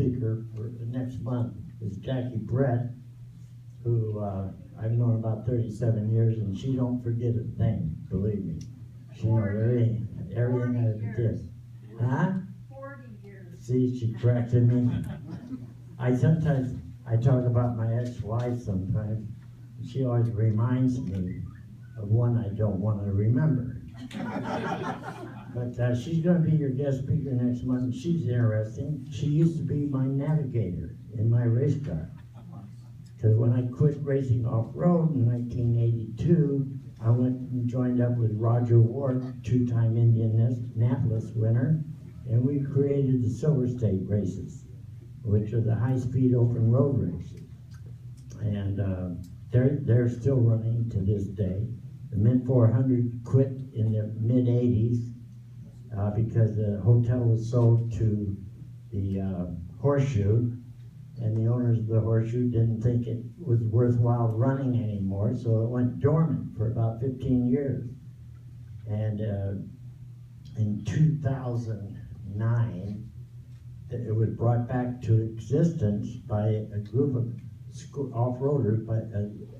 speaker for the next month is Jackie Brett, who I've known about 37 years, and she don't forget a thing, believe me. She knows everything I did. Huh? 40 years. See, she corrected me. I talk about my ex-wife sometimes. She always reminds me of one I don't want to remember. But she's going to be your guest speaker next month. She's interesting. She used to be my navigator in my race car. Because when I quit racing off-road in 1982, I went and joined up with Roger Ward, two-time Indianapolis winner, and we created the Silver State races, which are the high-speed open road races. And they're still running to this day. The Mint 400 quit in the mid-'80s because the hotel was sold to the Horseshoe, and the owners of the Horseshoe didn't think it was worthwhile running anymore, so it went dormant for about 15 years. And in 2009, it was brought back to existence by a group of off-roaders,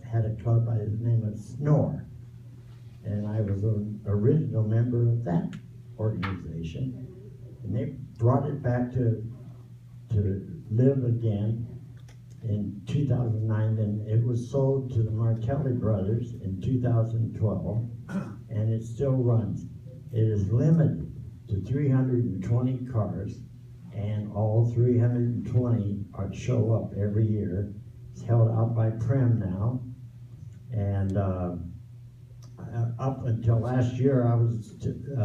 had a club by the name of Snore. And I was an original member of that organization. And they brought it back to live again in 2009. Then it was sold to the Martelli brothers in 2012, and it still runs. It is limited to 320 cars, and all 320 show up every year. It's held out by Prem now, and up until last year I was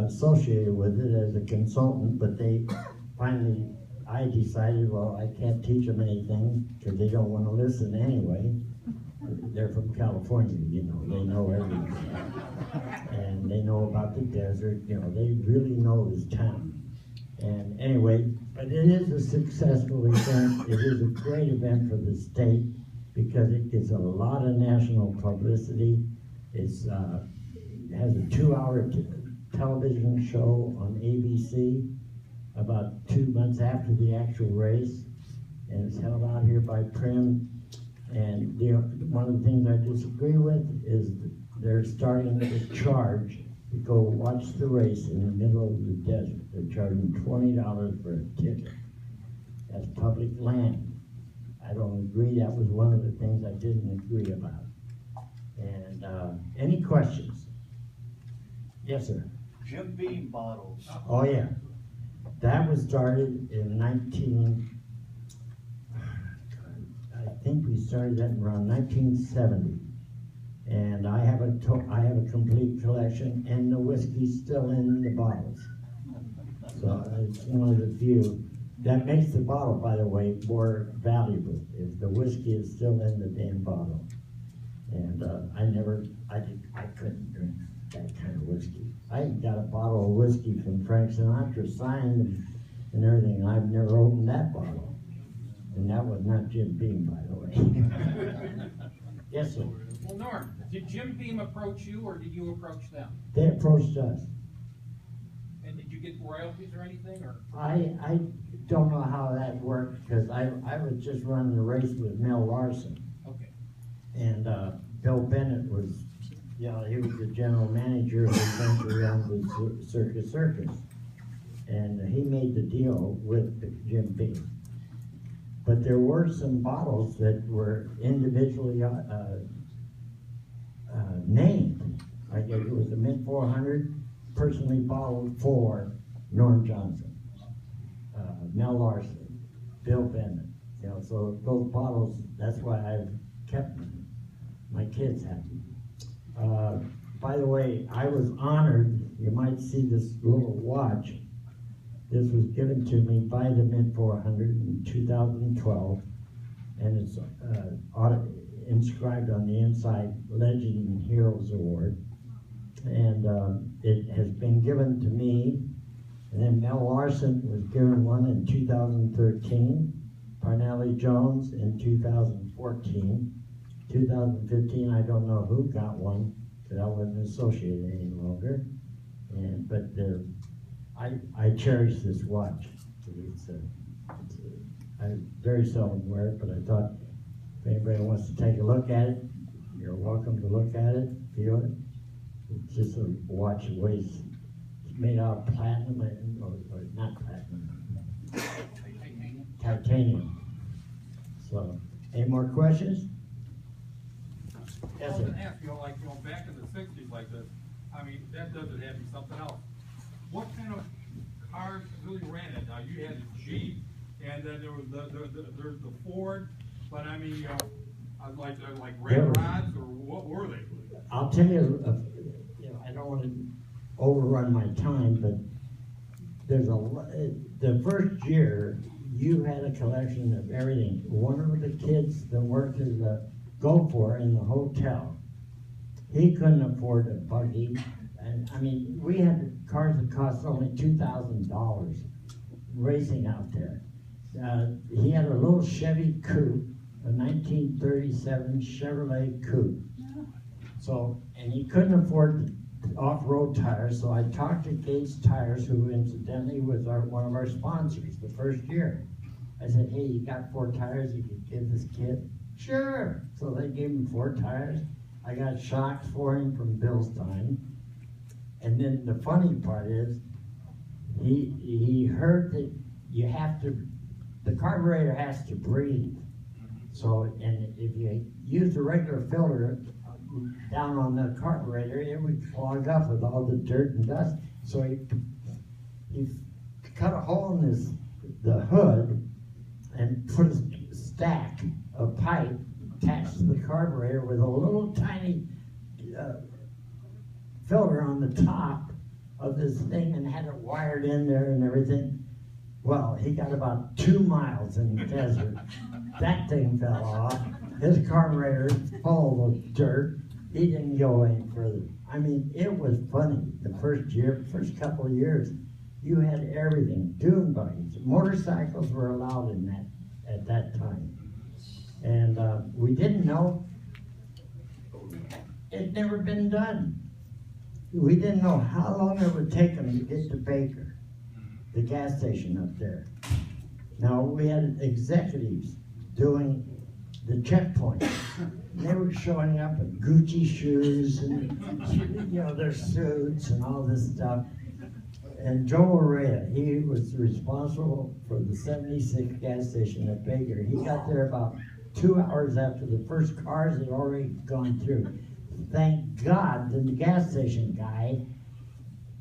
associated with it as a consultant, but I decided, well, I can't teach them anything because they don't want to listen anyway. They're from California, you know, they know everything. And they know about the desert, you know, they really know this town. And anyway, but it is a successful event. It is a great event for the state because it gets a lot of national publicity. It has a 2-hour television show on ABC about 2 months after the actual race, and it's held out here by Prim. And one of the things I disagree with is they're starting to charge to go watch the race in the middle of the desert. They're charging $20 for a ticket. That's public land. I don't agree. That was one of the things I didn't agree about. And any questions? Yes, sir. Jim Beam bottles. Oh, yeah. That was started in I think we started that around 1970. And I have a complete collection, and the whiskey's still in the bottles. So it's one of the few. That makes the bottle, by the way, more valuable if the whiskey is still in the damn bottle. And I couldn't drink that kind of whiskey. I got a bottle of whiskey from Frank Sinatra signed and everything. I've never opened that bottle. And that was not Jim Beam, by the way. Yes, sir. Well, Norm, did Jim Beam approach you, or did you approach them? They approached us. And did you get royalties or anything? Or I don't know how that worked because I was just running the race with Mel Larson. okay. And Bill Bennett was, he was the general manager of the adventure around the Circus. And he made the deal with Jim Beam. But there were some bottles that were individually named. Like it was a Mint 400, personally bottled for Norm Johnson, Mel Larson, Bill Bennett. So those bottles, that's why I've kept them. My kids have them. By the way, I was honored. You might see this little watch. This was given to me by the Mint 400 in 2012, and it's inscribed on the inside, Legend and Heroes Award. And it has been given to me, and then Mel Larson was given one in 2013, Parnelli Jones in 2014. 2015, I don't know who got one, because I wasn't associated any longer. But I cherish this watch. I very seldom wear it, but I thought if anybody wants to take a look at it, you're welcome to look at it, feel it. It's just a watch that weighs, it's made out of platinum, or not platinum, titanium. So, any more questions? I was gonna ask, like, back in the 60s like this, I mean, that doesn't have to be something else. What kind of cars really ran it? Now, you had a Jeep, and then there was there's the Ford, but I mean, like ramrods, or what were they? I'll tell you, I don't want to overrun my time, but there's the first year, you had a collection of everything. One of the kids that worked as a go-for in the hotel, he couldn't afford a buggy. And I mean, we had cars that cost only $2,000 racing out there. He had a little Chevy coupe, a 1937 Chevrolet coupe. So, and he couldn't afford off-road tires, so I talked to Gates Tires, who incidentally was one of our sponsors the first year. I said, hey, you got 4 tires you could give this kid? Sure. So they gave him 4 tires. I got shocks for him from Bilstein. And then the funny part is, he heard that you have to, the carburetor has to breathe. So, and if you use a regular filter down on the carburetor, it would clog up with all the dirt and dust. So he cut a hole in the hood and put a stack of pipe attached to the carburetor with a little tiny filter on the top of this thing, and had it wired in there and everything. Well, he got about 2 miles in the desert. That thing fell off. His carburetor is full of dirt. He didn't go any further. I mean, it was funny. The first couple of years, you had everything. Dune buggies, motorcycles were allowed in that at that time, and we didn't know. It'd never been done. We didn't know how long it would take them to get to Baker, the gas station up there. Now, we had executives doing the checkpoint. They were showing up in Gucci shoes and, their suits and all this stuff. And Joe Arrea, he was responsible for the 76 gas station at Baker. He got there about 2 hours after the first cars had already gone through. Thank God that the gas station guy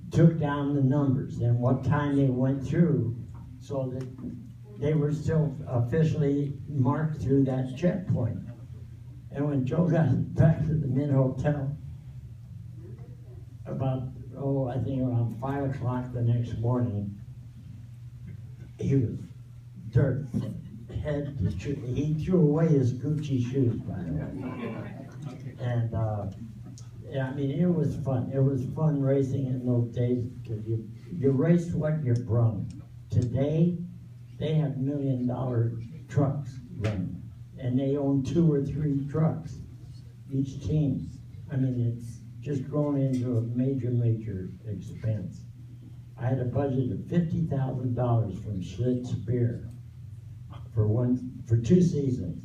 took down the numbers and what time they went through, so that they were still officially marked through that checkpoint. And when Joe got back to the Mint Hotel, about, I think around 5 o'clock the next morning, he was dirt from head to shoe. He threw away his Gucci shoes, by the way. And I mean, it was fun. It was fun racing in those days, because you raced what you brung. Today, they have $1 million trucks running, and they own 2 or 3 trucks, each team. I mean, it's just grown into a major expense. I had a budget of $50,000 from Schlitz Beer for 2 seasons.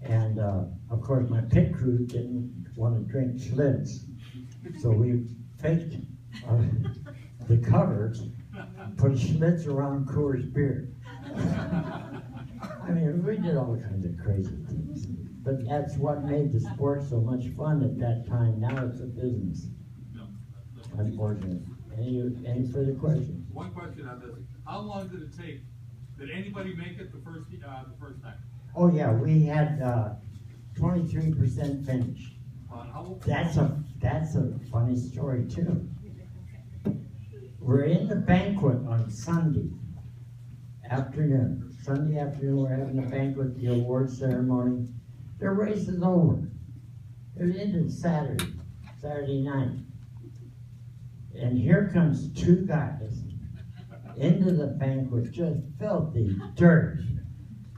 And of course, my pit crew didn't want to drink Schlitz, so we faked the covers, put Schlitz around Coors Beer. I mean, we did all kinds of crazy things, but that's what made the sport so much fun at that time. Now it's a business, unfortunately. Any further questions? One question on this: how long did it take? Did anybody make it the first time? Oh yeah, we had 23% finish. That's a funny story too. We're in the banquet on Sunday afternoon. Sunday afternoon, we're having a banquet, the award ceremony. The race is over. It ended Saturday night. And here comes 2 guys into the banquet, just filthy dirt.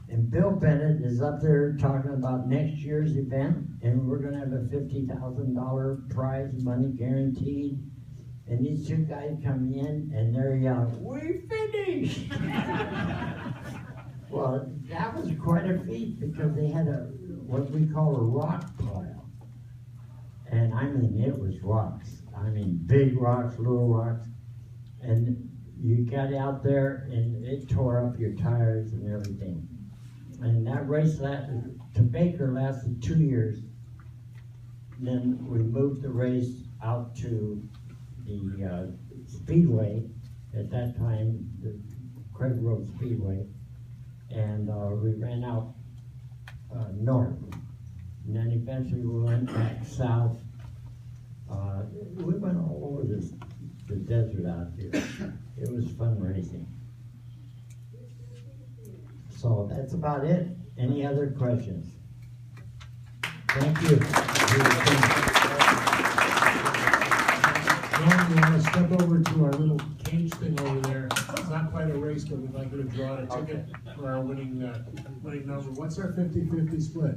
And Bill Bennett is up there talking about next year's event, and we're gonna have a $50,000 prize money guaranteed. And these 2 guys come in, and they're yelling, "We finished!" Well, that was quite a feat because they had what we call a rock pile. And I mean, it was rocks. I mean, big rocks, little rocks. And you got out there and it tore up your tires and everything. And that race to Baker lasted 2 years. And then we moved the race out to the Speedway, at that time, the Craig Road Speedway. And we ran out north. And then eventually we went back south. We went all over the desert out here. It was fun racing. So that's about it. Any other questions? Thank you. Now we want to step over to our little cage thing over there. It's not quite a race, but we'd like you to draw a ticket for our winning number. What's our 50-50 split?